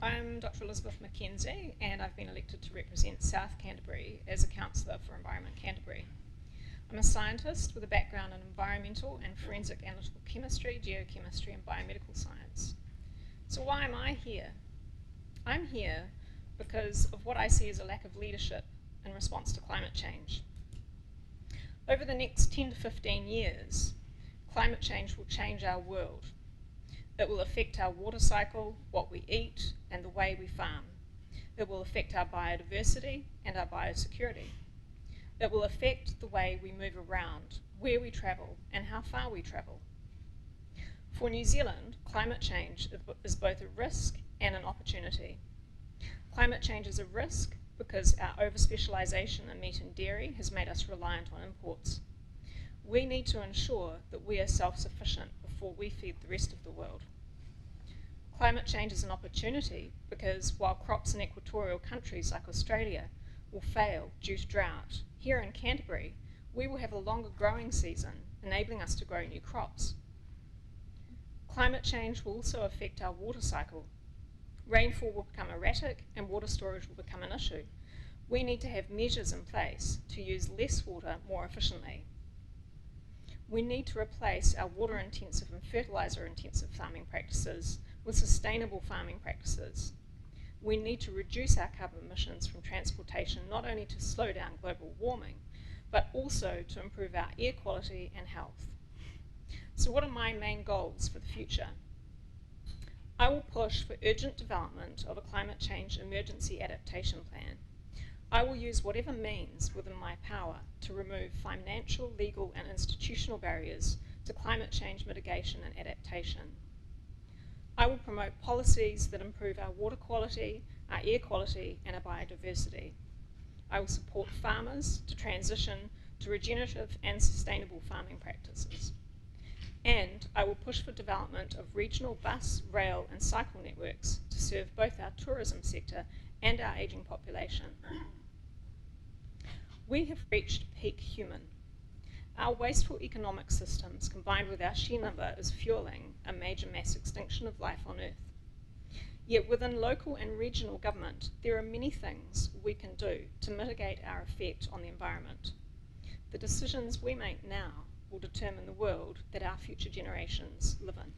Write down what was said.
I'm Dr. Elizabeth McKenzie, and I've been elected to represent South Canterbury as a Councillor for Environment Canterbury. I'm a scientist with a background in environmental and forensic analytical chemistry, geochemistry and biomedical science. So why am I here? I'm here because of what I see as a lack of leadership in response to climate change. Over the next 10 to 15 years, climate change will change our world. It will affect our water cycle, what we eat, and the way we farm. It will affect our biodiversity and our biosecurity. It will affect the way we move around, where we travel, and how far we travel. For New Zealand, climate change is both a risk and an opportunity. Climate change is a risk because our over-specialisation in meat and dairy has made us reliant on imports. We need to ensure that we are self-sufficient before we feed the rest of the world. Climate change is an opportunity because while crops in equatorial countries like Australia will fail due to drought, here in Canterbury we will have a longer growing season, enabling us to grow new crops. Climate change will also affect our water cycle. Rainfall will become erratic and water storage will become an issue. We need to have measures in place to use less water more efficiently. We need to replace our water-intensive and fertiliser-intensive farming practices with sustainable farming practices. We need to reduce our carbon emissions from transportation not only to slow down global warming, but also to improve our air quality and health. So what are my main goals for the future? I will push for urgent development of a climate change emergency adaptation plan. I will use whatever means within my power to remove financial, legal and institutional barriers to climate change mitigation and adaptation. I will promote policies that improve our water quality, our air quality and our biodiversity. I will support farmers to transition to regenerative and sustainable farming practices. And I will push for development of regional bus, rail and cycle networks to serve both our tourism sector and our ageing population. We have reached peak human. Our wasteful economic systems combined with our sheer number is fueling a major mass extinction of life on Earth. Yet within local and regional government, there are many things we can do to mitigate our effect on the environment. The decisions we make now will determine the world that our future generations live in.